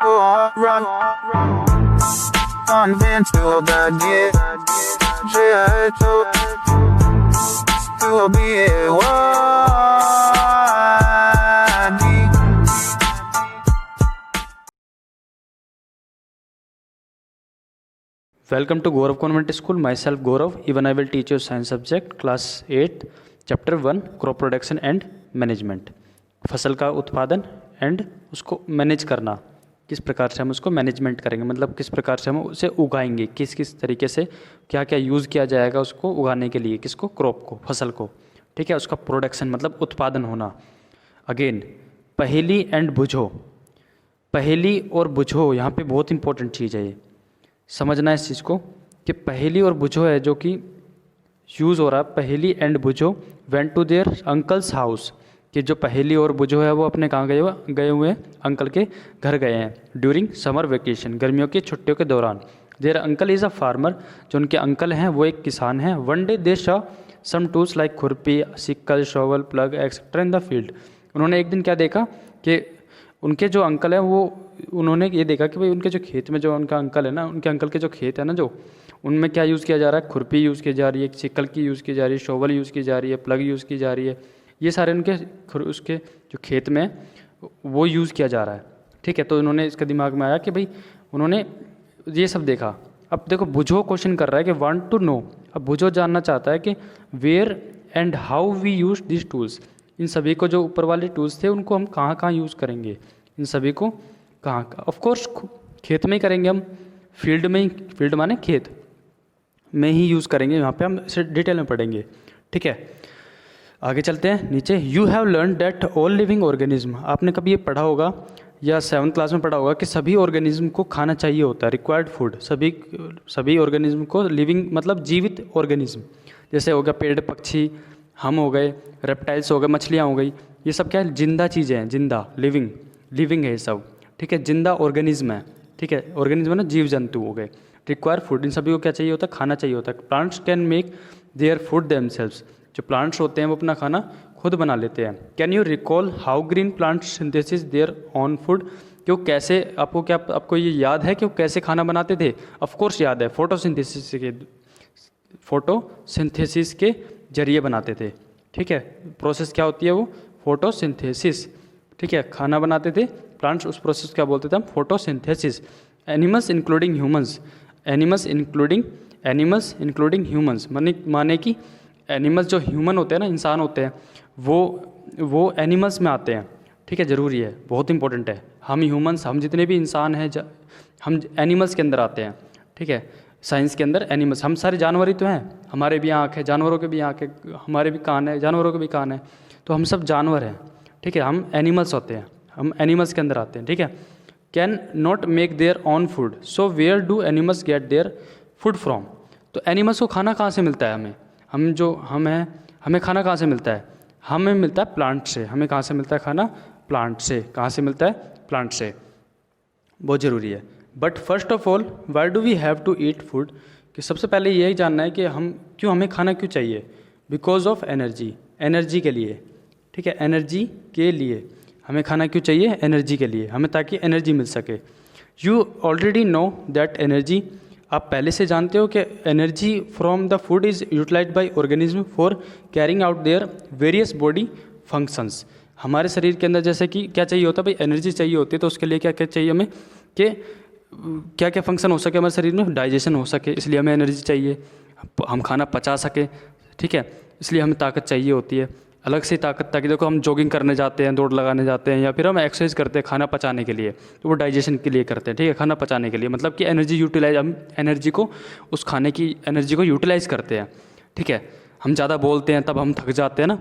run until the get to be wadi. Welcome to Gaurav Convent School. Myself Gaurav. Even I will teach you science subject class 8 chapter 1 crop production and management. फसल का उत्पादन and उसको manage करना, किस प्रकार से हम उसको मैनेजमेंट करेंगे, मतलब किस प्रकार से हम उसे उगाएंगे, किस किस तरीके से क्या क्या यूज़ किया जाएगा उसको उगाने के लिए, किसको, क्रॉप को, फसल को, ठीक है। उसका प्रोडक्शन मतलब उत्पादन होना। अगेन पहेली एंड बुझो, पहेली और बुझो यहाँ पे बहुत इंपॉर्टेंट चीज़ है, ये समझना है इस चीज़ को कि पहेली और बुझो है जो कि यूज़ हो रहा है। Paheli and Boojho went to their uncle's house, कि जो पहेली और बुझो है वो अपने कहाँ गए हुए हैं, अंकल के घर गए हैं ड्यूरिंग समर वेकेशन, गर्मियों की छुट्टियों के दौरान। There uncle is a farmer, जो उनके अंकल हैं वो एक किसान हैं। One day they saw some tools like khurpi, sickle, shovel, plough etcetera in the field. उन्होंने एक दिन क्या देखा कि उनके जो अंकल हैं वो, उन्होंने ये देखा कि भाई उनके जो खेत में जो उनका अंकल है ना, उनके अंकल के जो खेत है ना, जो उनमें क्या यूज़ किया जा रहा है, खुरपी यूज़ की जा रही है, सिक्कल की यूज़ की जा रही है, शॉवल यूज़ की जा रही है, प्लग यूज़ की जा रही है। ये सारे उनके उसके जो खेत में वो यूज़ किया जा रहा है, ठीक है। तो उन्होंने इसके दिमाग में आया कि भाई उन्होंने ये सब देखा। अब देखो बुझो क्वेश्चन कर रहा है कि वांट टू नो, अब बुझो जानना चाहता है कि where and how we use this tools, इन सभी को जो ऊपर वाले टूल्स थे उनको हम कहाँ कहाँ यूज़ करेंगे, इन सभी को कहाँ, ऑफ कोर्स खेत में ही करेंगे हम, फील्ड में ही, फील्ड माने खेत में ही यूज़ करेंगे। यहाँ पे हम इसे डिटेल में पढ़ेंगे, ठीक है। आगे चलते हैं नीचे। You have learn that all living organism, आपने कभी ये पढ़ा होगा या 7th क्लास में पढ़ा होगा कि सभी ऑर्गेनिज्म को खाना चाहिए होता है, रिक्वायर्ड फूड। सभी ऑर्गेनिज्म को, लिविंग मतलब जीवित ऑर्गेनिज्म, जैसे हो गया पेड़ पक्षी, हम हो गए, रेप्टाइल्स हो गए, मछलियाँ हो गई, ये सब क्या है, जिंदा चीज़ें हैं, जिंदा, लिविंग है ये सब, ठीक है, जिंदा ऑर्गेनिज्म है, ठीक है। ऑर्गेनिज्म ना जीव जंतु हो गए। रिक्वायर फूड, इन सभी को क्या चाहिए होता है, खाना चाहिए होता है। Plants can make their food themselves, जो प्लांट्स होते हैं वो अपना खाना खुद बना लेते हैं। Can you recall how green plants synthesis their own food, कि वो कैसे, आपको ये याद है कि वो कैसे खाना बनाते थे? ऑफ कोर्स याद है, फोटोसिंथेसिस के जरिए बनाते थे, ठीक है। प्रोसेस क्या होती है वो, फोटोसिंथेसिस, ठीक है, खाना बनाते थे प्लांट्स, उस प्रोसेस क्या बोलते थे हम, फोटोसिंथेसिस। एनिमल्स इंक्लूडिंग ह्यूमंस, माने कि एनिमल्स जो ह्यूमन होते हैं ना, इंसान होते हैं, वो एनिमल्स में आते हैं, ठीक है, ज़रूरी है, बहुत इंपॉर्टेंट है। हम ह्यूमंस, हम जितने भी इंसान हैं हम एनिमल्स के अंदर आते हैं, ठीक है। साइंस के अंदर एनिमल्स, हम सारे जानवर ही तो हैं, हमारे भी आँख है, जानवरों के भी आँख है, हमारे भी कान है, जानवरों के भी कान है, तो हम सब जानवर हैं, ठीक है। हम एनिमल्स होते हैं, हम एनिमल्स के अंदर आते हैं, ठीक है। Can not make their own food, so where do animals get their food from, तो एनिमल्स को खाना कहाँ से मिलता है? हम हैं, हमें खाना कहाँ से मिलता है? हमें मिलता है प्लांट से। हमें कहाँ से मिलता है खाना? प्लांट से। कहाँ से मिलता है? प्लांट से, बहुत ज़रूरी है। But first of all why do we have to eat food, कि सबसे पहले यही जानना है कि हमें खाना क्यों चाहिए? बिकॉज ऑफ एनर्जी के लिए, ठीक है, एनर्जी के लिए हमें खाना क्यों चाहिए? एनर्जी के लिए, हमें ताकि एनर्जी मिल सके। You already know that energy, आप पहले से जानते हो कि energy from the food is utilised by organism for carrying out their various body functions. हमारे शरीर के अंदर जैसे कि क्या चाहिए होता है भाई, एनर्जी चाहिए होती है, तो उसके लिए क्या क्या चाहिए हमें, कि क्या क्या फंक्शन हो सके हमारे शरीर में, डाइजेशन हो सके, इसलिए हमें एनर्जी चाहिए, हम खाना पचा सके, ठीक है, इसलिए हमें ताकत चाहिए होती है, अलग से ताकत। ताकि देखो हम जॉगिंग करने जाते हैं, दौड़ लगाने जाते हैं, या फिर हम एक्सरसाइज करते हैं खाना पचाने के लिए, तो वो डाइजेशन के लिए करते हैं, ठीक है, खाना पचाने के लिए, मतलब कि एनर्जी यूटिलाइज, हम एनर्जी को, उस खाने की एनर्जी को यूटिलाइज करते हैं, ठीक है। हम ज़्यादा बोलते हैं तब हम थक जाते हैं ना,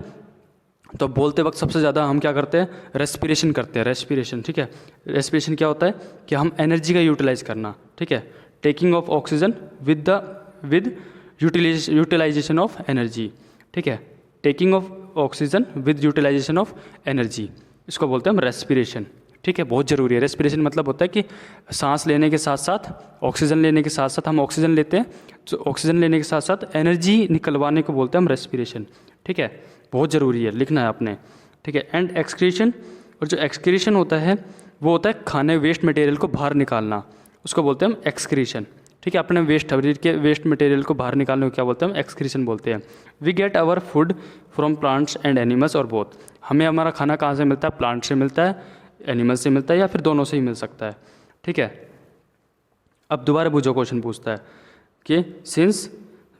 तो बोलते वक्त सबसे ज़्यादा हम क्या करते हैं? रेस्पिरेशन करते हैं, रेस्पिरेशन, ठीक है। रेस्पिरेशन क्या होता है कि हम एनर्जी का यूटिलाइज करना, ठीक है। Taking of oxygen with utilisation of energy, ठीक है, taking of oxygen with utilisation of energy, इसको बोलते हैं हम रेस्पिरेशन, ठीक है, बहुत ज़रूरी है। रेस्पिरेशन मतलब होता है कि सांस लेने के साथ साथ, ऑक्सीजन लेने के साथ साथ, हम ऑक्सीजन लेते हैं, तो ऑक्सीजन लेने के साथ साथ एनर्जी निकलवाने को बोलते हैं हम रेस्पिरेशन, ठीक है, बहुत ज़रूरी है, लिखना है आपने, ठीक है। एंड एक्सक्रीशन, और जो एक्सक्रीशन होता है वो होता है खाने वेस्ट मटेरियल को बाहर निकालना, उसको बोलते हैं हम एक्सक्रीशन। ठीक है, अपने वेस्ट शरीर के वेस्ट मटेरियल को बाहर निकालने को क्या बोलते हैं हम एक्सक्रीशन बोलते हैं। We get our food from plants and animals or both, हमें हमारा खाना कहाँ से मिलता है, प्लांट से मिलता है, एनिमल से मिलता है, या फिर दोनों से ही मिल सकता है। ठीक है, अब दोबारा बुझो क्वेश्चन पूछता है कि since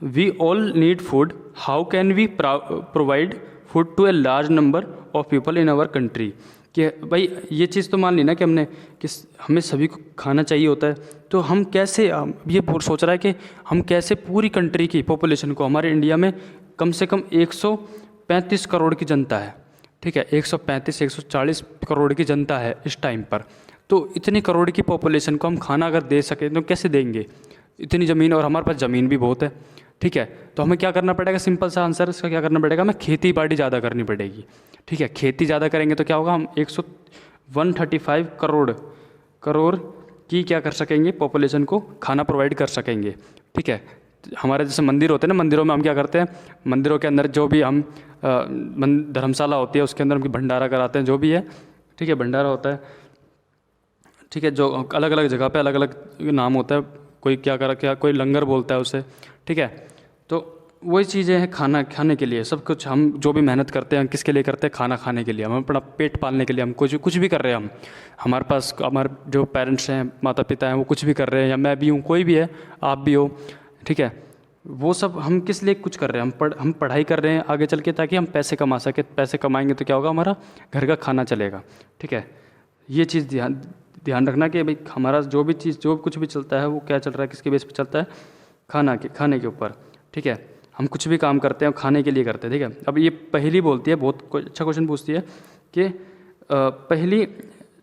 we all need food how can we provide food to a large number of people in our country. कि भाई ये चीज़ तो मान ली ना कि हमने कि हमें सभी को खाना चाहिए होता है, तो हम कैसे ये सोच रहा है कि हम कैसे पूरी कंट्री की पॉपुलेशन को, हमारे इंडिया में कम से कम 135 करोड़ की जनता है। ठीक है, 135-140 करोड़ की जनता है इस टाइम पर, तो इतनी करोड़ की पॉपुलेशन को हम खाना अगर दे सकें तो कैसे देंगे, इतनी ज़मीन, और हमारे पास ज़मीन भी बहुत है। ठीक है, तो हमें क्या करना पड़ेगा, सिंपल सा आंसर इसका क्या करना पड़ेगा, हमें खेती बाड़ी ज़्यादा करनी पड़ेगी। ठीक है, खेती ज़्यादा करेंगे तो क्या होगा, हम 135 करोड़ की क्या कर सकेंगे, पॉपुलेशन को खाना प्रोवाइड कर सकेंगे। ठीक है, हमारे जैसे मंदिर होते हैं ना, मंदिरों में हम क्या करते हैं, मंदिरों के अंदर जो भी हम धर्मशाला होती है उसके अंदर हम भंडारा कराते हैं, जो भी है। ठीक है, भंडारा होता है। ठीक है, जो अलग अलग जगह पे अलग अलग नाम होता है, कोई क्या कोई लंगर बोलता है उसे। ठीक है, तो वही चीज़ें हैं खाना खाने के लिए, सब कुछ हम जो भी मेहनत करते हैं किसके लिए करते हैं, खाना खाने के लिए, हम अपना पेट पालने के लिए, हम कुछ भी कर रहे हैं, हम हमारे पास हमारे जो पेरेंट्स हैं, माता पिता हैं, वो कुछ भी कर रहे हैं, या मैं भी हूँ, कोई भी है, आप भी हो। ठीक है, वो सब हम किस लिए कुछ कर रहे हैं, हम पढ़ाई कर रहे हैं आगे चल के, ताकि हम पैसे कमा सकें। पैसे कमाएंगे तो क्या होगा, हमारा घर का खाना चलेगा। ठीक है, ये चीज़ ध्यान रखना कि भाई हमारा जो भी चीज़, जो कुछ भी चलता है, वो क्या चल रहा है, किसके बेस पे चलता है, खाने के ऊपर। ठीक है, हम कुछ भी काम करते हैं खाने के लिए करते हैं। ठीक है, अब ये पहली बोलती है, बहुत अच्छा क्वेश्चन पूछती है कि पहली,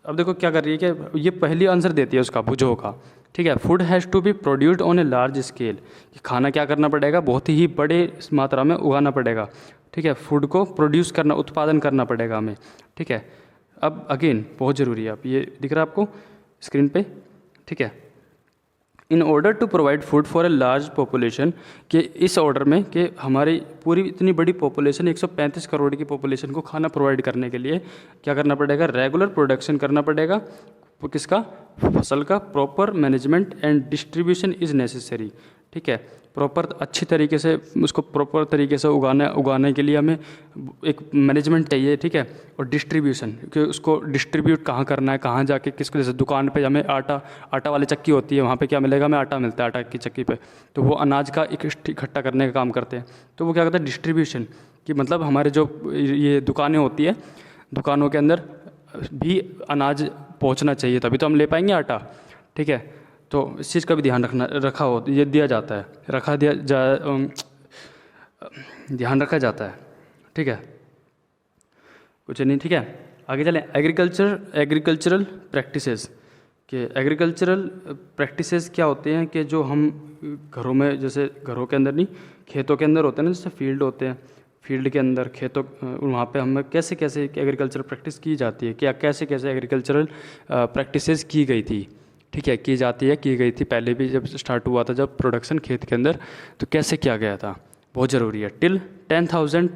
अब देखो क्या कर रही है कि ये पहली आंसर देती है उसका, बुझो का। ठीक है, food has to be produced on a large scale, कि खाना क्या करना पड़ेगा, बहुत ही बड़े मात्रा में उगाना पड़ेगा। ठीक है, फूड को प्रोड्यूस करना, उत्पादन करना पड़ेगा हमें। ठीक है, अब अगेन बहुत ज़रूरी है, अब ये दिख रहा है आपको स्क्रीन पे। ठीक है, in order to provide food for a large population, कि इस ऑर्डर में कि हमारी पूरी इतनी बड़ी पॉपुलेशन 135 करोड़ की पॉपुलेशन को खाना प्रोवाइड करने के लिए क्या करना पड़ेगा, रेगुलर प्रोडक्शन करना पड़ेगा, किसका, फसल का। Proper management and distribution is necessary. ठीक है, प्रॉपर अच्छी तरीके से उसको प्रॉपर तरीके से उगाने के लिए हमें एक मैनेजमेंट चाहिए। ठीक है, और डिस्ट्रीब्यूशन, कि उसको डिस्ट्रीब्यूट कहाँ करना है, कहाँ जाके किसको, जैसे दुकान पे हमें आटा वाली चक्की होती है, वहाँ पे क्या मिलेगा, हमें आटा मिलता है आटा की चक्की पे, तो वो अनाज का इकट्ठा करने का काम करते हैं। तो वो क्या करता है, डिस्ट्रीब्यूशन, कि मतलब हमारे जो ये दुकानें होती है, दुकानों के अंदर भी अनाज पहुँचना चाहिए, तभी तो हम ले पाएंगे आटा। ठीक है, तो इस चीज़ का भी ध्यान रखा हो, ये दिया जाता है, ध्यान रखा जाता है। ठीक है, कुछ नहीं। ठीक है, आगे चलें। एग्रीकल्चरल प्रैक्टिसेस, कि एग्रीकल्चरल प्रैक्टिसेस क्या होते हैं, कि जो हम घरों में, जैसे घरों के अंदर नहीं, खेतों के अंदर होते हैं ना, जैसे फील्ड होते हैं, फील्ड के अंदर खेतों, वहाँ पे हमें कैसे कैसे एग्रीकल्चरल प्रैक्टिस की जाती है, क्या कैसे कैसे एग्रीकल्चरल प्रैक्टिसेस की गई थी। ठीक है, की जाती है, की गई थी पहले भी, जब स्टार्ट हुआ था जब प्रोडक्शन खेत के अंदर, तो कैसे किया गया था, बहुत ज़रूरी है। Till 10,000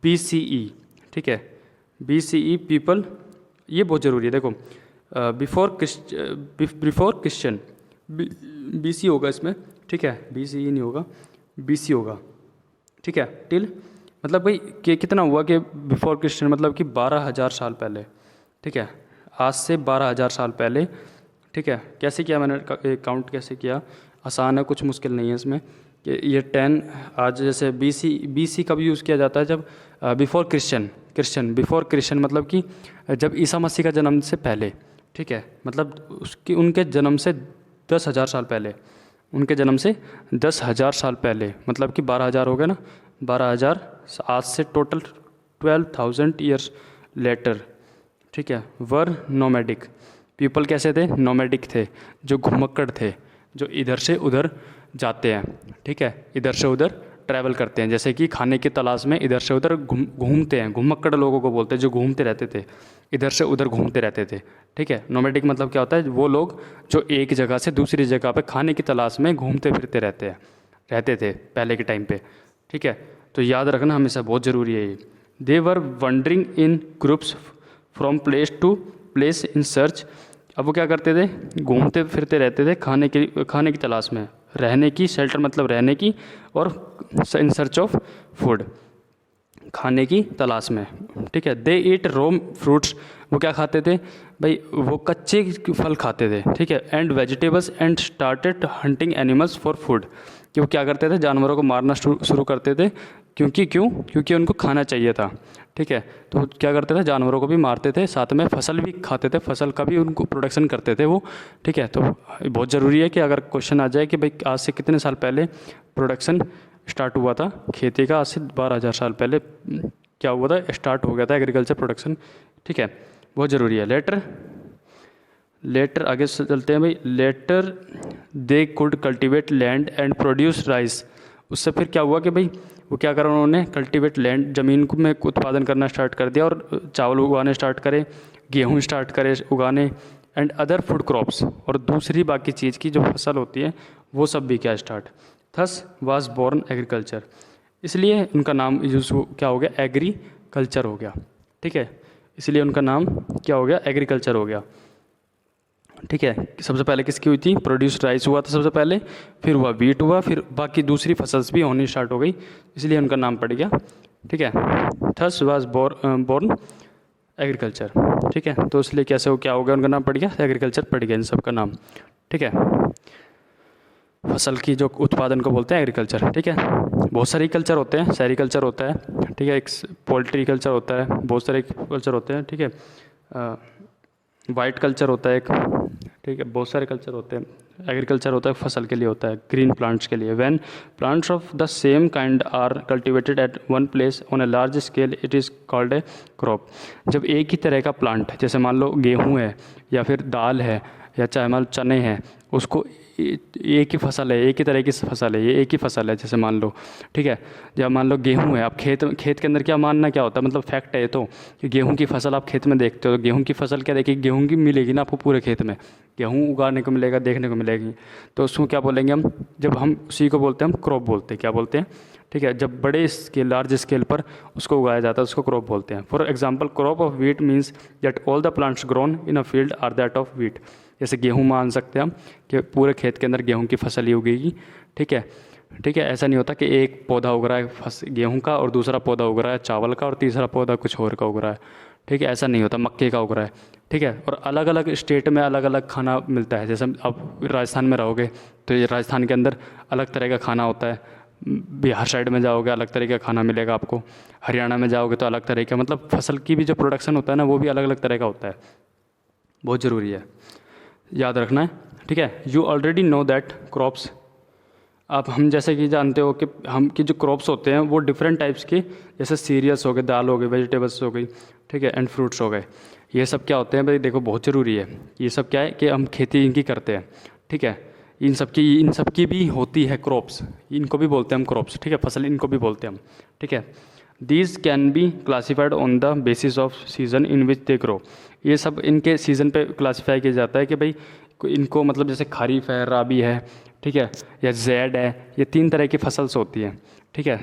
BCE। ठीक है, BCE पीपल, ये बहुत ज़रूरी है। देखो बिफोर क्रिश्चियन, BC होगा इसमें। ठीक है, BCE नहीं होगा, BC होगा। ठीक है, टिल मतलब भाई कि कितना हुआ कि बिफोर क्रिश्चियन मतलब कि 12,000 साल पहले। ठीक है, आज से 12,000 साल पहले। ठीक है, कैसे किया मैंने, काउंट कैसे किया, आसान है, कुछ मुश्किल नहीं है इसमें। कि ये 10 आज जैसे BC कब यूज़ किया जाता है, जब बिफोर क्रिश्चियन मतलब कि जब ईसा मसीह का जन्म से पहले। ठीक है, मतलब उनके जन्म से 10,000 साल पहले, उनके जन्म से 10,000 साल पहले, मतलब कि 12,000 हो गए ना, 12,000 आज से टोटल 12,000 ईयर्स लेटर। ठीक है, वर नोमैडिक पीपल, कैसे थे, नोमैडिक थे, जो घुमक्कड़ थे, जो इधर से उधर जाते हैं। ठीक है, इधर से उधर ट्रैवल करते हैं, जैसे कि खाने की तलाश में इधर से उधर घूमते हैं, घुमक्कड़ लोगों को बोलते हैं, जो घूमते रहते थे, इधर से उधर घूमते रहते थे। ठीक है, नोमैडिक मतलब क्या होता है, वो लोग जो एक जगह से दूसरी जगह पे खाने की तलाश में घूमते फिरते रहते थे पहले के टाइम पे। ठीक है, तो याद रखना हमेशा, बहुत ज़रूरी है ये। They were wondering in groups from place to place in search. अब वो क्या करते थे, घूमते फिरते रहते थे खाने की तलाश में, रहने की, शेल्टर मतलब रहने की, और इन सर्च ऑफ फूड, खाने की तलाश में, ठीक है। दे ईट रॉ फ्रूट्स, वो क्या खाते थे भाई, वो कच्चे फल खाते थे, ठीक है। And vegetables and started hunting animals for food, कि वो क्या करते थे, जानवरों को मारना शुरू करते थे, क्योंकि उनको खाना चाहिए था, ठीक है। तो क्या करते थे, जानवरों को भी मारते थे, साथ में फसल भी खाते थे, फसल का भी उनको प्रोडक्शन करते थे वो, ठीक है। तो बहुत ज़रूरी है कि अगर क्वेश्चन आ जाए कि भाई आज से कितने साल पहले प्रोडक्शन स्टार्ट हुआ था खेती का, आज से 12,000 साल पहले क्या हुआ था, स्टार्ट हो गया था एग्रीकल्चर प्रोडक्शन, ठीक है। बहुत ज़रूरी है। लेटर आगे से चलते हैं भाई। Later they could cultivate land and produce rice, उससे फिर क्या हुआ कि भाई वो क्या करा, उन्होंने कल्टीवेट लैंड, ज़मीन को में उत्पादन करना स्टार्ट कर दिया और चावल उगाने स्टार्ट करे, गेहूँ स्टार्ट करे उगाने, एंड अदर फूड क्रॉप्स, और दूसरी बाकी चीज़ की जो फसल होती है वो सब भी क्या start. Thus was born agriculture, इसलिए उनका नाम यूज क्या हो गया, एग्रीकल्चर हो गया, ठीक है। इसलिए उनका नाम क्या हो गया, एग्रीकल्चर हो गया, ठीक है। सबसे पहले किसकी हुई थी, प्रोड्यूस राइस हुआ था सबसे पहले, फिर हुआ वीट हुआ, फिर बाकी दूसरी फसल्स भी होनी स्टार्ट हो गई, इसलिए उनका नाम पड़ गया, ठीक है। थस वाज बोर्न एग्रीकल्चर, ठीक है। तो इसलिए कैसे हो, क्या हो गया, उनका नाम पड़ गया, एग्रीकल्चर पड़ गया इन सब का नाम, ठीक है। फसल की जो उत्पादन को बोलते हैं एग्रीकल्चर, ठीक है। बहुत सारे कल्चर होते हैं, सेरीकल्चर होता है, ठीक है, एक पोल्ट्री कल्चर होता है, बहुत सारे कल्चर होते हैं, ठीक है। वाइट कल्चर होता है एक, ठीक है, बहुत सारे कल्चर होते हैं। एग्रीकल्चर होता है फसल के लिए होता है, ग्रीन प्लांट्स के लिए। When plants of the same kind are cultivated at one place on a large scale it is called a crop. जब एक ही तरह का प्लांट, जैसे मान लो गेहूँ है या फिर दाल है या चाहे मान लो चने हैं, उसको एक ही फसल है, एक ही तरह की फसल है, ये एक ही फसल है, जैसे मान लो, ठीक है। जब मान लो गेहूँ है, आप खेत के अंदर क्या मानना क्या होता है, मतलब फैक्ट है ये तो, कि गेहूँ की फसल आप खेत में देखते हो, तो गेहूँ की फसल क्या देखिए, गेहूँ की मिलेगी ना आपको पूरे खेत में, गेहूँ उगाने को मिलेगा, देखने को मिलेगी, तो उसको क्या बोलेंगे हम, जब हम उसी को बोलते हैं हम क्रॉप बोलते हैं, क्या बोलते हैं, ठीक है। जब बड़े स्केल, लार्ज स्केल पर उसको उगाया जाता है उसको क्रॉप बोलते हैं। For example crop of wheat means that all the plants grown in a field are that of wheat. जैसे गेहूँ मान सकते हैं हम कि पूरे खेत के अंदर गेहूँ की फसल ही उगेगी, ठीक है, ठीक है। ऐसा नहीं होता कि एक पौधा उग रहा है गेहूँ का और दूसरा पौधा उग रहा है चावल का और तीसरा पौधा कुछ और का उग रहा है, ठीक है, ऐसा नहीं होता, मक्के का उग रहा है, ठीक है। और अलग अलग स्टेट में अलग अलग खाना मिलता है, जैसे आप राजस्थान में रहोगे तो ये राजस्थान के अंदर अलग तरह का खाना होता है, बिहार साइड में जाओगे अलग तरह का खाना मिलेगा आपको, हरियाणा में जाओगे तो अलग तरह का, मतलब फसल की भी जो प्रोडक्शन होता है ना वो भी अलग अलग तरह का होता है, बहुत ज़रूरी है, याद रखना है, ठीक है। You already know that crops, आप हम जैसे कि जानते हो कि हम की जो क्रॉप्स होते हैं वो डिफरेंट टाइप्स के, जैसे सीरियल्स हो गए, दाल हो गई, वेजिटेबल्स हो गई, ठीक है, एंड फ्रूट्स हो गए, ये सब क्या होते हैं भाई, देखो बहुत ज़रूरी है, ये सब क्या है कि हम खेती इनकी करते हैं, ठीक है। इन सब की भी होती है क्रॉप्स, इनको भी बोलते हैं हम क्रॉप्स, ठीक है, फसल इनको भी बोलते हैं हम, ठीक है। These can be classified on the basis of season in which they grow, ये सब इनके सीज़न पे क्लासीफाई किया जाता है कि भाई इनको, मतलब जैसे खरीफ है, राबी है, ठीक है, या जेड है, ये 3 तरह की फसल्स होती हैं, ठीक है।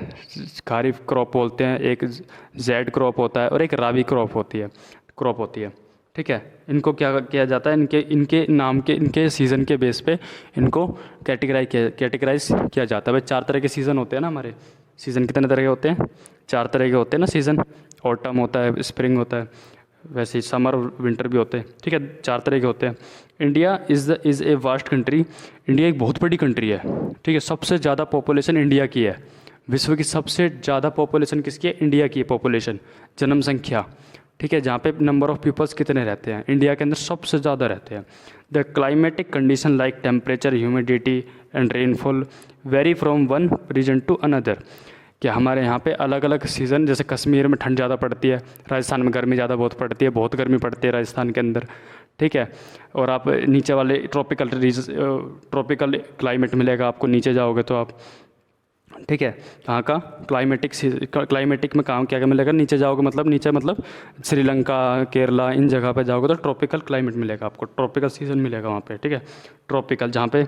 खरीफ क्रॉप बोलते हैं, एक जेड क्रॉप होता है और एक राबी क्रॉप होती है, ठीक है। इनको क्या किया जाता है, इनके नाम के, इनके सीज़न के बेस पे इनको कैटेगराइज किया जाता है। भाई 4 तरह के सीज़न होते हैं ना हमारे, सीज़न कितने तरह के होते हैं, 4 तरह के होते हैं ना सीज़न, ऑटम होता है, स्प्रिंग होता है, वैसे ही समर और विंटर भी होते हैं, ठीक है, 4 तरह के होते हैं। India is a vast country, India एक बहुत बड़ी कंट्री है, ठीक है, सबसे ज़्यादा पॉपुलेशन इंडिया की है, विश्व की सबसे ज़्यादा पॉपुलेशन किसकी है, इंडिया की पॉपुलेशन, जनसंख्या, ठीक है, जहाँ पे नंबर ऑफ पीपल्स कितने रहते हैं, इंडिया के अंदर सबसे ज़्यादा रहते हैं। The climatic condition like temperature, humidity and rainfall vary from one region to another, कि हमारे यहाँ पे अलग अलग सीज़न, जैसे कश्मीर में ठंड ज़्यादा पड़ती है, राजस्थान में गर्मी ज़्यादा बहुत पड़ती है, बहुत गर्मी पड़ती है राजस्थान के अंदर, ठीक है। और आप नीचे वाले ट्रॉपिकल क्लाइमेट मिलेगा आपको, नीचे जाओगे तो आप, ठीक है, कहाँ का क्लाइमेटिक में कहाँ क्या क्या मिलेगा, नीचे जाओगे मतलब श्रीलंका, केरला, इन जगह पे जाओगे तो ट्रॉपिकल क्लाइमेट मिलेगा आपको, ट्रॉपिकल सीज़न मिलेगा वहाँ पे, ठीक है, ट्रॉपिकल, जहाँ पे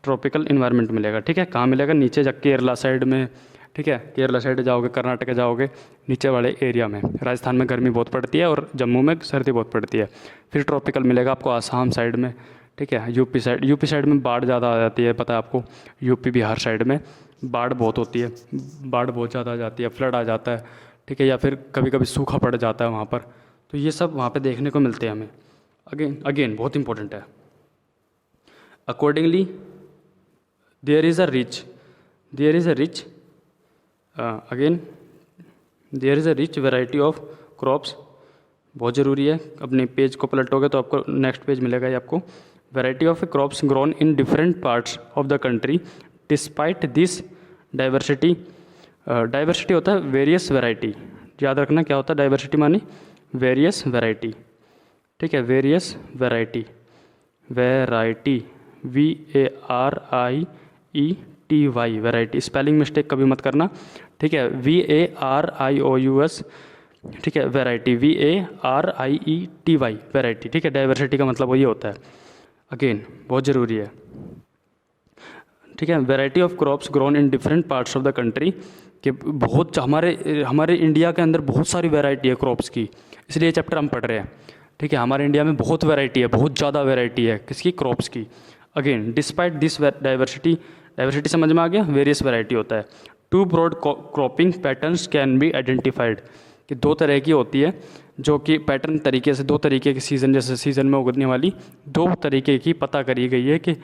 ट्रॉपिकल इन्वायरमेंट मिलेगा, ठीक है। कहाँ मिलेगा, नीचे जा केरला साइड में, ठीक है। केरला साइड जाओगे, कर्नाटक जाओगे, नीचे वाले एरिया में। राजस्थान में गर्मी बहुत पड़ती है और जम्मू में सर्दी बहुत पड़ती है। फिर ट्रॉपिकल मिलेगा आपको आसाम साइड में, ठीक है। यूपी साइड में बाढ़ ज़्यादा आ जाती है, पता है आपको। यूपी बिहार साइड में बाढ़ बहुत होती है, बाढ़ बहुत ज़्यादा आ जाती है, फ्लड आ जाता है, ठीक है। या फिर कभी कभी सूखा पड़ जाता है वहाँ पर। तो ये सब वहाँ पे देखने को मिलते हैं हमें। अगेन बहुत इंपॉर्टेंट है। Accordingly there is a rich variety of crops. बहुत ज़रूरी है। अपने पेज को पलटोगे तो आपको नेक्स्ट पेज मिलेगा ये आपको। Variety of crops grown in different parts of the country despite this diversity. Diversity होता है वेरियस वैरायटी। याद रखना क्या होता है डाइवर्सिटी, माने वेरियस वैरायटी, ठीक है। Various variety VARIETY variety. Spelling mistake कभी मत करना, ठीक है। VARIOUS, ठीक है। वैरायटी VARIETY वैरायटी, ठीक है। डाइवर्सिटी का मतलब वही होता है। अगेन बहुत ज़रूरी है, ठीक है। Variety of crops grown in different parts of the country, कि बहुत हमारे इंडिया के अंदर बहुत सारी वैरायटी है क्रॉप्स की, इसलिए चैप्टर हम पढ़ रहे हैं, ठीक है। हमारे इंडिया में बहुत वैरायटी है, बहुत ज़्यादा वैरायटी है किसकी, क्रॉप्स की। अगेन डिस्पाइट दिस डाइवर्सिटी समझ में आ गया। वेरियस वैरायटी होता है। 2 broad cropping patterns can be identified, कि 2 तरह की होती है जो कि पैटर्न तरीके से 2 तरीके के सीज़न, जैसे सीज़न में उगने वाली 2 तरीके की पता करी गई है कि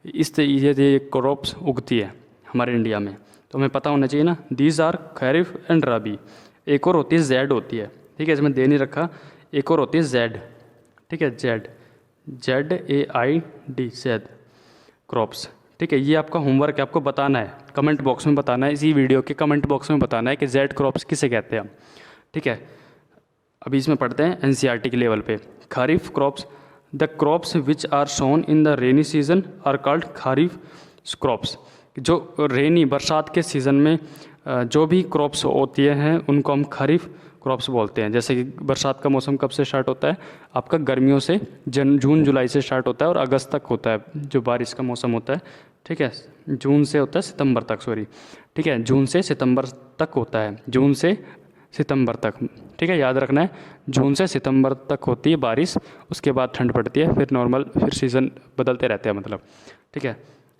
इस तरीके से क्रॉप्स उगती है हमारे इंडिया में। तो हमें पता होना चाहिए ना। दीज आर खरीफ एंड राबी। एक और होती है जेड होती है, ठीक है। इसमें दे नहीं रखा। एक और होती है जेड, ठीक है। ZAID जेड क्रॉप्स, ठीक है। ये आपका होमवर्क है, आपको बताना है, कमेंट बॉक्स में बताना है, इसी वीडियो के कमेंट बॉक्स में बताना है कि जेड क्रॉप्स किसे कहते हैं हम, ठीक है। अभी इसमें पढ़ते हैं NCERT के लेवल पे। Kharif crops, the crops which are sown in the rainy season are called kharif crops. जो रेनी बरसात के सीज़न में जो भी क्रॉप्स होती हैं उनको हम खरीफ क्रॉप्स बोलते हैं। जैसे कि बरसात का मौसम कब से स्टार्ट होता है आपका, गर्मियों से जून जुलाई से स्टार्ट होता है और अगस्त तक होता है जो बारिश का मौसम होता है, ठीक है। जून से होता है सितंबर तक, सॉरी, ठीक है। जून से सितंबर तक होता है, जून से सितंबर तक, ठीक है। याद रखना है, जून से सितंबर तक होती है बारिश, उसके बाद ठंड पड़ती है, फिर नॉर्मल, फिर सीज़न बदलते रहते हैं मतलब, ठीक है।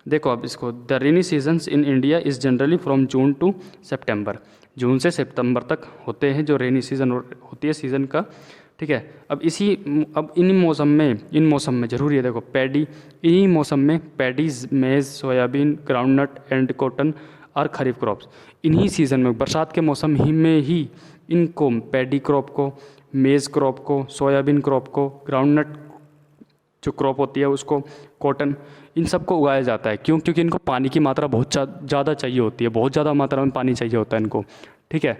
देखो अब इसको, the rainy seasons in India is generally from June to September. जून से सितंबर तक होते हैं जो रेनी सीज़न होती है सीज़न का, ठीक है। अब इन मौसम में ज़रूरी है, देखो पैडी, इन्हीं मौसम में पैडीज, मेज़, सोयाबीन, ग्राउंडनट एंड कॉटन और खरीफ क्रॉप्स। इन्हीं सीज़न में, बरसात के मौसम ही में ही इनको, पैडी क्रॉप को, मेज़ क्रॉप को, सोयाबीन क्रॉप को, ग्राउंडनट जो क्रॉप होती है उसको, कॉटन, इन सब को उगाया जाता है। क्यों? क्योंकि इनको पानी की मात्रा बहुत ज़्यादा चाहिए होती है, बहुत ज़्यादा मात्रा में पानी चाहिए होता है इनको, ठीक है,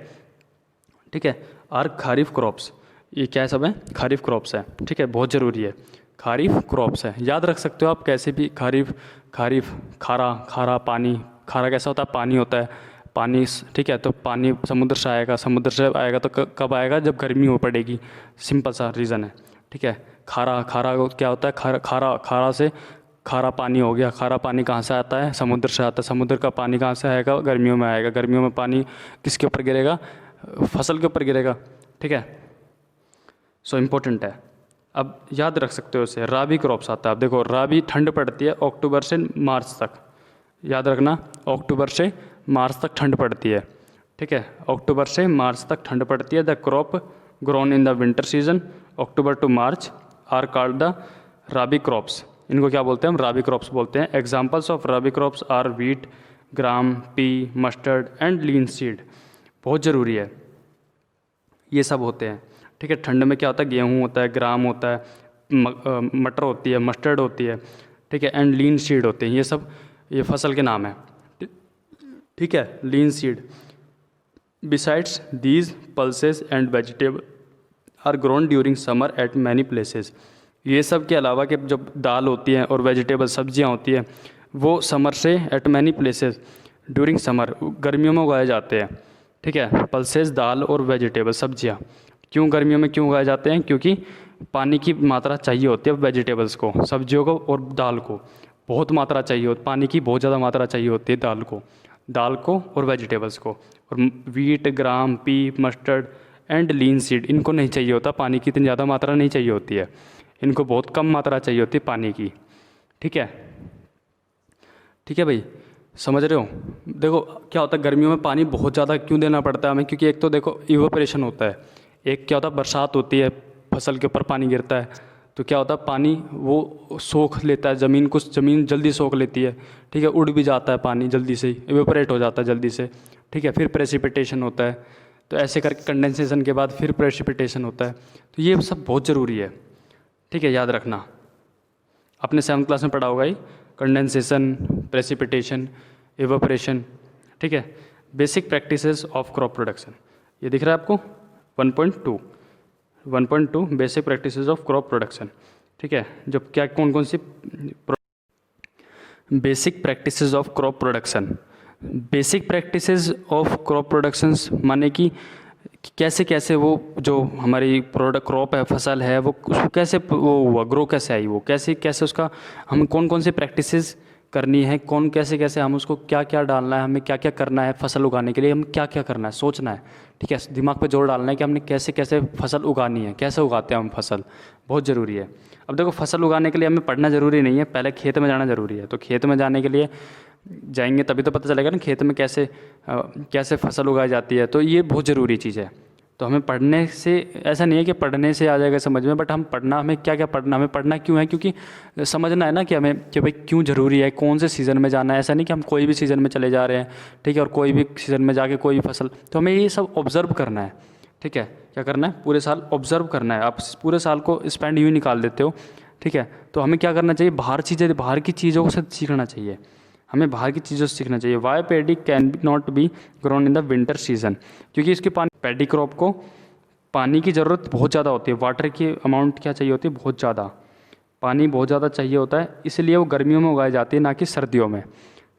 ठीक है। और खरीफ क्रॉप्स, ये क्या सब है, खरीफ क्रॉप्स है, ठीक है। बहुत ज़रूरी है, खरीफ क्रॉप्स है, याद रख सकते हो आप कैसे भी। खरीफ, खारा पानी, खारा कैसा होता है, पानी होता है, पानी, ठीक है। तो पानी समुद्र से आएगा तो कब आएगा, जब गर्मी हो पड़ेगी, सिंपल सा रीज़न है, ठीक है। खारा क्या होता है, खारा से खारा पानी हो गया। खारा पानी कहाँ से आता है, समुद्र से आता है। समुद्र का पानी कहाँ से आएगा, गर्मियों में आएगा। गर्मियों में पानी किसके ऊपर गिरेगा, फसल के ऊपर गिरेगा, ठीक है। सो इम्पोर्टेंट है, अब याद रख सकते हो इसे। राबी क्रॉप्स आता है, अब देखो राबी ठंड पड़ती है अक्टूबर से मार्च तक, याद रखना, अक्टूबर से मार्च तक ठंड पड़ती है, ठीक है। अक्टूबर से मार्च तक ठंड पड़ती है। The crop grown in the winter season October to March are called the rabi crops. इनको क्या बोलते हैं हम, राबी क्रॉप्स बोलते हैं। Examples of rabi crops are wheat, gram, pea, mustard and linseed. बहुत ज़रूरी है, ये सब होते हैं, ठीक है। ठंड में क्या होता है, गेहूँ होता है, ग्राम होता है, मटर होती है, मस्टर्ड होती है, ठीक है, एंड लीन सीड होते हैं। ये सब ये फसल के नाम है, ठीक है, linseed. Besides these pulses and vegetable are grown during summer at many places. ये सब के अलावा कि जब दाल होती है और वेजिटेबल सब्जियां होती हैं वो समर से eight many places during summer, गर्मियों में उगाए जाते हैं, ठीक है। पल्सेस, दाल और वेजिटेबल, सब्जियां। क्यों गर्मियों में क्यों उगाए जाते हैं, क्योंकि पानी की मात्रा चाहिए होती है वेजिटेबल्स को, सब्जियों को और दाल को बहुत मात्रा चाहिए होती, पानी की बहुत ज़्यादा मात्रा चाहिए होती है दाल को, दाल को और वेजिटेबल्स को। और wheat, gram, pea, mustard and lean seed, इनको नहीं चाहिए होता पानी की इतनी ज़्यादा मात्रा नहीं चाहिए होती है, इनको बहुत कम मात्रा चाहिए होती है पानी की। ठीक है, ठीक है भाई, समझ रहे हो। देखो क्या होता है गर्मियों में पानी बहुत ज़्यादा क्यों देना पड़ता है हमें, क्योंकि एक तो देखो इवेपोरेशन होता है, एक क्या होता है बरसात होती है, फसल के ऊपर पानी गिरता है, तो क्या होता है पानी वो सोख लेता है ज़मीन, कुछ ज़मीन जल्दी सोख लेती है। ठीक है, उड़ भी जाता है पानी जल्दी से, इवेपोरेट हो जाता है जल्दी से। ठीक है, फिर प्रेसिपिटेशन होता है, तो ऐसे करके कंडेंसेशन के बाद फिर प्रेसिपिटेशन होता है। तो ये सब बहुत ज़रूरी है। ठीक है, याद रखना, आपने 7th क्लास में पढ़ा होगा ही, कंडेंसेशन, प्रेसिपिटेशन, इवेपोरेशन। ठीक है, basic practices of crop production, ये दिख रहा है आपको 1.2 basic practices of crop production. ठीक है, जब क्या कौन कौन सी basic practices of crop production, basic practices of crop productions माने कि कैसे कैसे वो जो हमारी प्रोडक्ट क्रॉप है, फसल है, वो उसको कैसे वो हुआ, ग्रो कैसे आई, वो कैसे कैसे उसका हम कौन कौन सी प्रैक्टिसेस करनी है, कौन कैसे कैसे हम उसको क्या क्या डालना है, हमें क्या क्या करना है फसल उगाने के लिए, हम क्या क्या करना है सोचना है। ठीक है, दिमाग पे जोर डालना है कि हमने कैसे कैसे फसल उगानी है, कैसे उगाते हैं हम फसल, बहुत ज़रूरी है। अब देखो फसल उगाने के लिए हमें पढ़ना ज़रूरी नहीं है, पहले खेत में जाना ज़रूरी है। तो खेत में जाने के लिए जाएंगे तभी तो पता चलेगा ना खेत में कैसे कैसे फसल उगाई जाती है, तो ये बहुत ज़रूरी चीज़ है। तो हमें पढ़ने से ऐसा नहीं है कि पढ़ने से आ जाएगा समझ में, बट हम पढ़ना, हमें क्या क्या पढ़ना, हमें पढ़ना क्यों है, क्योंकि समझना है ना कि हमें कि भाई क्यों ज़रूरी है, कौन से सीज़न में जाना है। ऐसा नहीं कि हम कोई भी सीज़न में चले जा रहे हैं, ठीक है, और कोई भी सीज़न में जाके कोई भी फसल, तो हमें ये सब ऑब्ज़र्व करना है। ठीक है, क्या करना है, पूरे साल ऑब्ज़र्व करना है। आप पूरे साल को स्पेंड यूँ निकाल देते हो। ठीक है, तो हमें क्या करना चाहिए, बाहर की चीज़ों से सीखना चाहिए, हमें बाहर की चीज़ों से सीखना चाहिए। Why paddy can be not be grown in the winter season, क्योंकि इसके पैडी क्रॉप को पानी की ज़रूरत बहुत ज़्यादा होती है, वाटर की अमाउंट क्या चाहिए होती है, बहुत ज़्यादा पानी बहुत ज़्यादा चाहिए होता है, इसलिए वो गर्मियों में उगाई जाती है, ना कि सर्दियों में।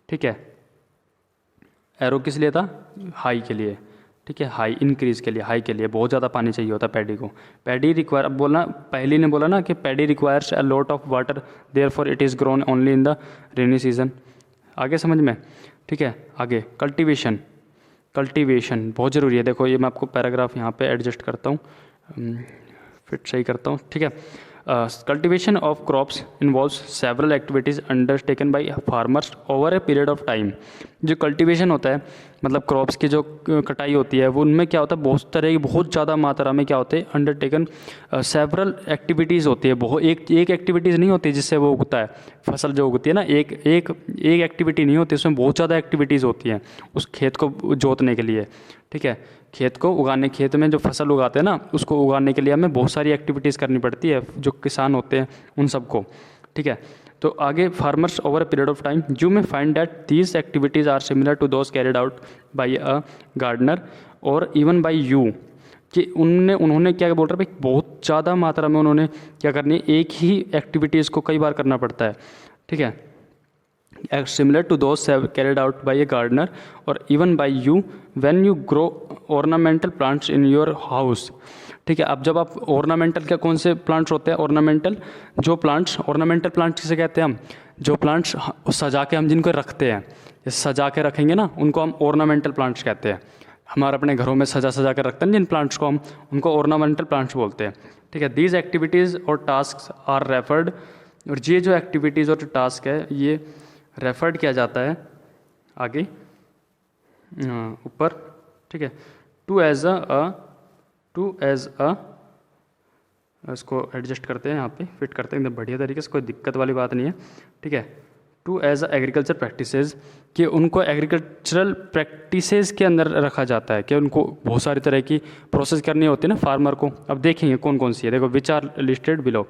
ठीक है, एरो किस लिए था, हाई के लिए। ठीक है, हाई इंक्रीज़ के लिए, हाई के लिए बहुत ज़्यादा पानी चाहिए होता है पैडी को। पैडी रिक्वायर, अब बोलना पहले ने बोला ना कि paddy requires a lot of water, therefore it is grown only in the rainy season. आगे समझ में। ठीक है, आगे कल्टीवेशन, कल्टीवेशन बहुत ज़रूरी है। देखो ये मैं आपको पैराग्राफ यहाँ पे एडजस्ट करता हूँ, फिट सही करता हूँ। ठीक है, cultivation of crops involves several activities undertaken by farmers over a period of time. जो कल्टीवेशन होता है मतलब क्रॉप्स की जो कटाई होती है, वो उनमें क्या होता है, बहुत तरह की बहुत ज़्यादा मात्रा में क्या होते हैं, अंडरटेकन सेवरल एक्टिविटीज़ होती है। बहुत एक एक्टिविटीज़ नहीं होती जिससे वो उगता है, फसल जो उगती है ना, एक एक्टिविटी नहीं होती, उसमें बहुत ज़्यादा एक्टिविटीज़ होती हैं उस खेत को जोतने के लिए। ठीक है, खेत को उगाने, खेत में जो फसल उगाते हैं ना, उसको उगाने के लिए हमें बहुत सारी एक्टिविटीज़ करनी पड़ती है, जो किसान होते हैं उन सबको। ठीक है, तो आगे farmers over a period of time you may find that these activities are similar to those carried out by a gardener or even by you, कि उन्होंने क्या बोल रहे हैं भाई, बहुत ज़्यादा मात्रा में उन्होंने क्या करनी है, एक ही एक्टिविटीज़ को कई बार करना पड़ता है। ठीक है, similar to those carried out by a gardener or even by you when you grow ornamental plants in your house। ठीक है, अब जब आप ऑर्नामेंटल, क्या कौन से प्लांट्स होते हैं ऑर्नामेंटल, जो प्लांट्स, ऑर्नामेंटल प्लांट्स किसे कहते हैं हम, जो प्लांट्स सजा के हम जिनको रखते हैं, सजा के रखेंगे ना, उनको हम ऑर्नामेंटल प्लांट्स कहते हैं। हमारे अपने घरों में सजा के रखते हैं जिन प्लांट्स को, हम उनको ऑर्नामेंटल प्लांट्स बोलते हैं। ठीक है, दीज एक्टिविटीज़ और टास्क आर रेफर्ड, और ये जो एक्टिविटीज़ और टास्क है ये रेफर्ड किया जाता है आगे ऊपर। ठीक है, टू एज अ इसको एडजस्ट करते हैं, यहाँ पे फिट करते हैं एकदम बढ़िया तरीके से, कोई दिक्कत वाली बात नहीं है। ठीक है, to as a agriculture practices, कि उनको एग्रीकल्चरल प्रैक्टिसेस के अंदर रखा जाता है, कि उनको बहुत सारी तरह की प्रोसेस करनी होती है ना फार्मर को। अब देखेंगे कौन कौन सी है, देखो विच आर लिस्टेड बिलो,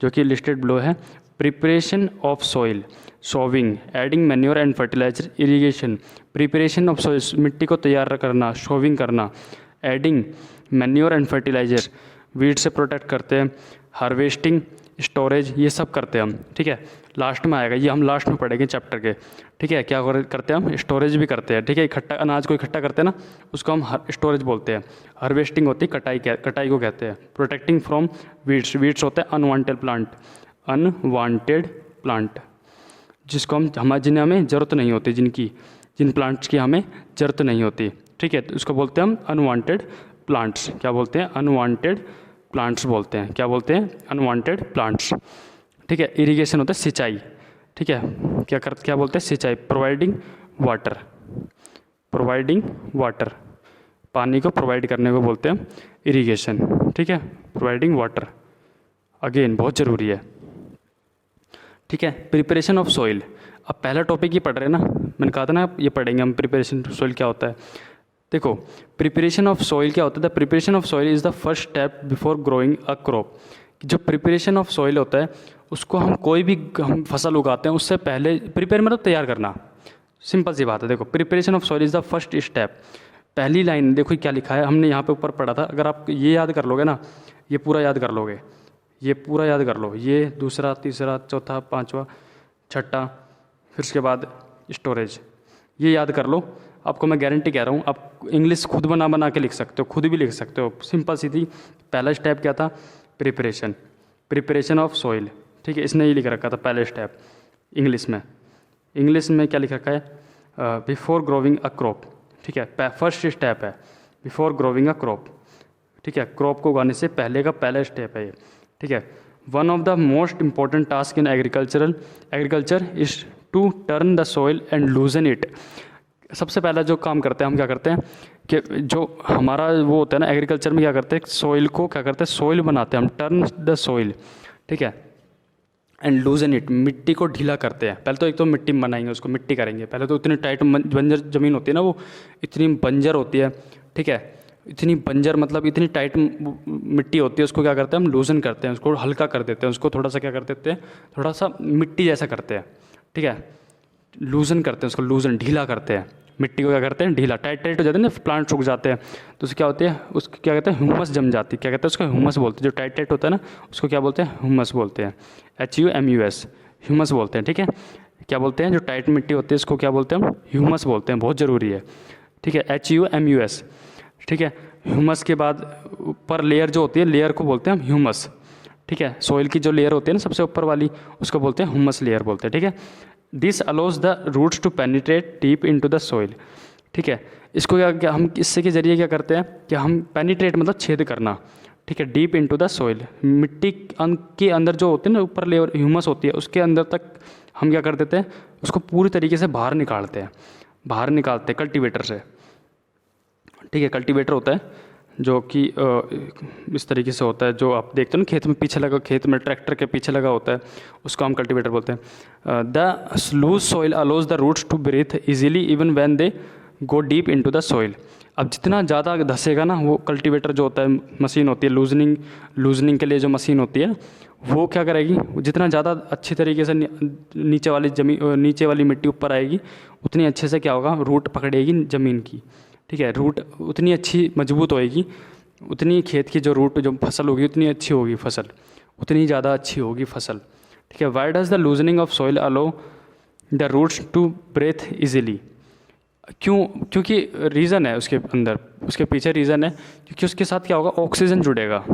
जो कि लिस्टेड बिलो है। Preparation of soil, sowing, adding manure and fertiliser, irrigation. Preparation of soil, मिट्टी को तैयार करना, सोविंग करना, adding manure and fertiliser, weed से प्रोटेक्ट करते हैं, हार्वेस्टिंग, स्टोरेज, ये सब करते हैं हम। ठीक है, लास्ट में आएगा, ये हम लास्ट में पढ़ेंगे चैप्टर के। ठीक है, क्या करते हैं हम, स्टोरेज भी करते हैं। ठीक है, इकट्ठा अनाज को इकट्ठा करते हैं ना, उसको हम स्टोरेज बोलते हैं। हार्वेस्टिंग होती है कटाई को कहते हैं। प्रोटेक्टिंग फ्रॉम वीड्स, वीड्स होते हैं अनवांटेड प्लांट, जिसको हम जिन्हें हमें ज़रूरत नहीं होती, जिन प्लांट्स की हमें ज़रूरत नहीं होती, ठीक है। तो उसको बोलते हैं हम अनवांटेड प्लांट्स। क्या बोलते हैं? अनवांटेड प्लांट्स बोलते हैं। क्या बोलते हैं? अनवांटेड प्लांट्स, ठीक है। इरिगेशन होता है सिंचाई, ठीक है। क्या बोलते हैं? सिंचाई, प्रोवाइडिंग वाटर, प्रोवाइडिंग वाटर, पानी को प्रोवाइड करने को बोलते हैं इरिगेशन, ठीक है। प्रोवाइडिंग वाटर अगेन बहुत ज़रूरी है, ठीक है। प्रिपरेशन ऑफ सॉइल, अब पहला टॉपिक ये पढ़ रहे हैं ना, मैंने कहा था ना ये पढ़ेंगे हम प्रिपरेशन ऑफ सॉइल क्या होता है। देखो प्रिपरेशन ऑफ सॉइल क्या होता है? The preparation of soil is the first step before growing a crop. जो प्रिपरेशन ऑफ सॉइल होता है उसको हम कोई भी हम फसल उगाते हैं उससे पहले प्रिपेयर मतलब तैयार करना, सिंपल सी बात है। देखो preparation of soil is the first step, पहली लाइन देखो क्या लिखा है, हमने यहाँ पे ऊपर पढ़ा था। अगर आप ये याद कर लोगे ना, ये पूरा याद कर लोगे, ये पूरा याद कर लो, ये दूसरा तीसरा चौथा पांचवा छठा, फिर उसके बाद स्टोरेज, ये याद कर लो। आपको मैं गारंटी कह रहा हूँ, आप इंग्लिश खुद बना के लिख सकते हो, खुद भी लिख सकते हो, सिंपल सी थी। पहला स्टेप क्या था? प्रिपरेशन, प्रिपरेशन ऑफ सॉइल, ठीक है। इसने ये लिख रखा था पहले स्टेप इंग्लिश में। इंग्लिश में क्या लिख रखा है? बिफोर ग्रोविंग अ क्रॉप, ठीक है। फर्स्ट स्टेप है बिफोर ग्रोविंग अ क्रॉप, ठीक है। क्रॉप को उगाने से पहले का पहला स्टेप है ये, ठीक है। One of the most important task in agriculture is to turn the soil and loosen it. सबसे पहला जो काम करते हैं हम क्या करते हैं कि जो हमारा वो होता है ना एग्रीकल्चर में, क्या करते हैं सॉइल को क्या करते हैं, सॉइल बनाते हैं हम, टर्न द सॉइल, ठीक है, एंड लूजन इट, मिट्टी को ढीला करते हैं। पहले तो एक तो मिट्टी बनाएंगे, उसको मिट्टी करेंगे। पहले तो इतनी टाइट बंजर ज़मीन होती है ना, वो इतनी बंजर होती है, ठीक है। इतनी बंजर मतलब इतनी टाइट मिट्टी होती है, उसको क्या करते हैं हम लूजन करते हैं, उसको हल्का कर देते हैं, उसको थोड़ा सा क्या कर देते हैं, थोड़ा सा मिट्टी जैसा करते हैं, ठीक है। लूजन करते हैं उसको, लूजन ढीला करते हैं मिट्टी को, क्या करते हैं ढीला, टाइट हो जाते हैं ना, प्लांट सूख जाते हैं तो उसको क्या होती है, उसको क्या कहते हैं ह्यूमस जम जाती है, क्या कहते हैं उसको ह्यूमस बोलते हैं। जो टाइट होता है ना उसको क्या बोलते हैं? ह्यूमस बोलते हैं, HUMUS, ह्यूमस बोलते हैं, ठीक है। क्या बोलते हैं? जो टाइट मिट्टी होती है उसको क्या बोलते हैं हम? ह्यूमस बोलते हैं, बहुत ज़रूरी है, ठीक है। HUMUS, ठीक है। ह्यूमस के बाद ऊपर लेयर जो होती है, लेयर को बोलते हैं हम ह्यूमस, ठीक है। सॉइल की जो लेयर होती है ना सबसे ऊपर वाली, उसको बोलते हैं ह्यूमस लेयर बोलते हैं, ठीक है। This allows the roots to penetrate deep into the soil, ठीक है। इसको क्या हम इससे के जरिए क्या करते हैं कि हम पेनिट्रेट मतलब छेद करना, ठीक है, डीप इनटू द सॉइल, मिट्टी के अंदर जो होते हैं ना ऊपर लेयर ह्यूमस होती है उसके अंदर तक हम क्या कर देते हैं, उसको पूरी तरीके से बाहर निकालते हैं कल्टीवेटर से, ठीक है। कल्टीवेटर होता है जो कि इस तरीके से होता है, जो आप देखते हो ना खेत में पीछे लगा, खेत में ट्रैक्टर के पीछे लगा होता है, उसको हम कल्टीवेटर बोलते हैं। The loose soil allows the roots to breathe easily even when they go deep into the soil. अब जितना ज़्यादा धसेगा ना वो कल्टीवेटर जो होता है, मशीन होती है लूजनिंग के लिए जो मशीन होती है, वो क्या करेगी, जितना ज़्यादा अच्छी तरीके से नीचे वाली मिट्टी ऊपर आएगी उतनी अच्छे से क्या होगा, रूट पकड़ेगी ज़मीन की, ठीक है। रूट उतनी अच्छी मजबूत होएगी, उतनी खेत की जो रूट जो फसल होगी उतनी अच्छी होगी फसल, उतनी ज़्यादा अच्छी होगी फसल, ठीक है। Why does the loosening of soil allow the roots to breathe easily? क्योंकि रीज़न है उसके अंदर, उसके पीछे रीज़न है, क्योंकि उसके साथ क्या होगा, ऑक्सीजन जुड़ेगा,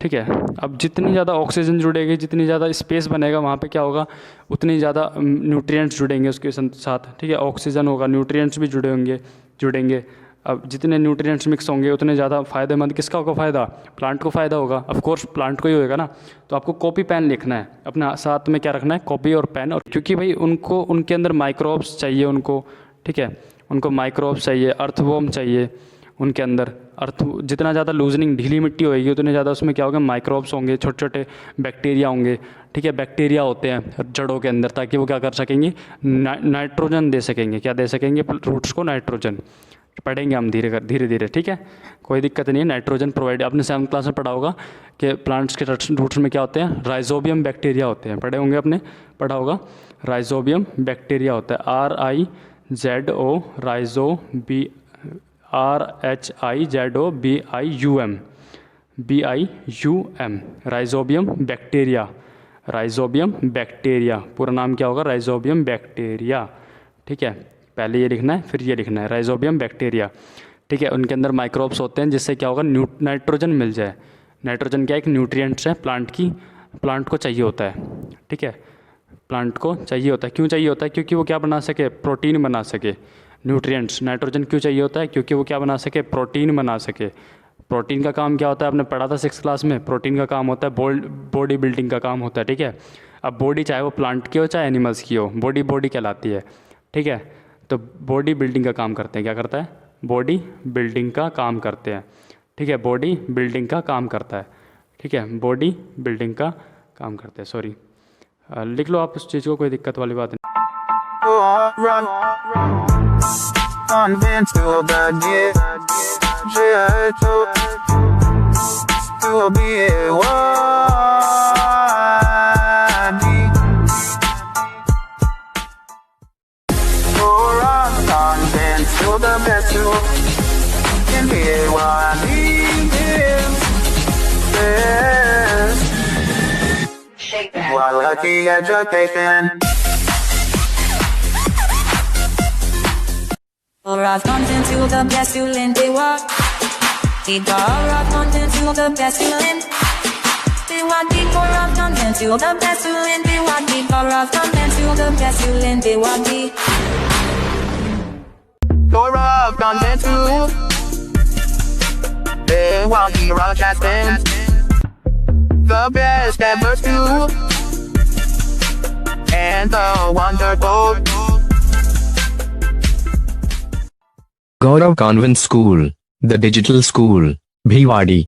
ठीक है। अब जितनी ज़्यादा ऑक्सीजन जुड़ेगी, जितनी ज़्यादा स्पेस बनेगा वहाँ पे क्या होगा, उतनी ज़्यादा न्यूट्रिएंट्स जुड़ेंगे उसके साथ, ठीक है। ऑक्सीजन होगा, न्यूट्रिएंट्स भी जुड़ेंगे। अब जितने न्यूट्रिएंट्स मिक्स होंगे उतने ज़्यादा फ़ायदेमंद किसका होगा, फ़ायदा प्लांट को फ़ायदा होगा, ऑफ कोर्स प्लांट को ही होगा ना। तो आपको कॉपी पेन लिखना है, अपना साथ में क्या रखना है, कॉपी और पेन, और क्योंकि भाई उनके अंदर माइक्रोब्स चाहिए उनको, ठीक है, उनको माइक्रोब्स चाहिए, अर्थवॉर्म चाहिए उनके अंदर। जितना ज़्यादा लूजनिंग ढीली मिट्टी होगी उतने ज़्यादा उसमें क्या होगा, माइक्रोब्स होंगे, छोटे छोटे बैक्टीरिया होंगे, ठीक है। बैक्टीरिया होते हैं जड़ों के अंदर, ताकि वो क्या कर सकेंगे, नाइट्रोजन दे सकेंगे, क्या दे सकेंगे, रूट्स को नाइट्रोजन। पढ़ेंगे हम धीरे धीरे, ठीक है, कोई दिक्कत नहीं है। नाइट्रोजन प्रोवाइड, आपने 7th क्लास में पढ़ा होगा कि प्लांट्स के रूट्स में क्या होते हैं, राइजोबियम बैक्टीरिया होते हैं, पढ़े होंगे आपने, पढ़ा होगा। राइजोबियम बैक्टीरिया होता है, RIZO, RIZOBIUM, राइजोबियम बैक्टीरिया, पूरा नाम क्या होगा, राइजोबियम बैक्टीरिया, ठीक है। पहले ये लिखना है फिर ये लिखना है, राइजोबियम बैक्टीरिया, ठीक है। उनके अंदर माइक्रोब्स होते हैं जिससे क्या होगा, नाइट्रोजन मिल जाए। नाइट्रोजन क्या एक न्यूट्रिएंट्स है प्लांट को चाहिए होता है, ठीक है। प्लांट को चाहिए होता है। क्यों चाहिए होता है? क्योंकि वो क्या बना सके? प्रोटीन बना सके। न्यूट्रिएंट्स, नाइट्रोजन क्यों चाहिए होता है? क्योंकि वो क्या बना सके? प्रोटीन बना सके। प्रोटीन का काम क्या होता है? आपने पढ़ा था 6th क्लास में, प्रोटीन का काम होता है बॉडी बिल्डिंग का काम होता है, ठीक है। अब बॉडी चाहे वो प्लांट की हो चाहे एनिमल्स की हो, बॉडी बॉडी कहलाती है, ठीक है। तो बॉडी बिल्डिंग का काम करते हैं। क्या करता है? बॉडी बिल्डिंग का काम करते हैं, ठीक है। बॉडी बिल्डिंग का काम करता है, ठीक है। बॉडी बिल्डिंग का काम करते हैं, सॉरी। लिख लो आप उस चीज़ को, कोई दिक्कत वाली बात नहीं। Run. Convince to the get. To be worthy. Run. Convince to the best to can be worthy. Quality education. Or I've content to the best you lend they walk. Deep or I've content to the best you lend. They walk deep or I've content to the best you lend they walk deep or I've content to the best you lend they walk deep. Dora content to they want to rock at them. The best ever to and the wonderful. Gaurav Convent School, the digital school, Bhiwadi.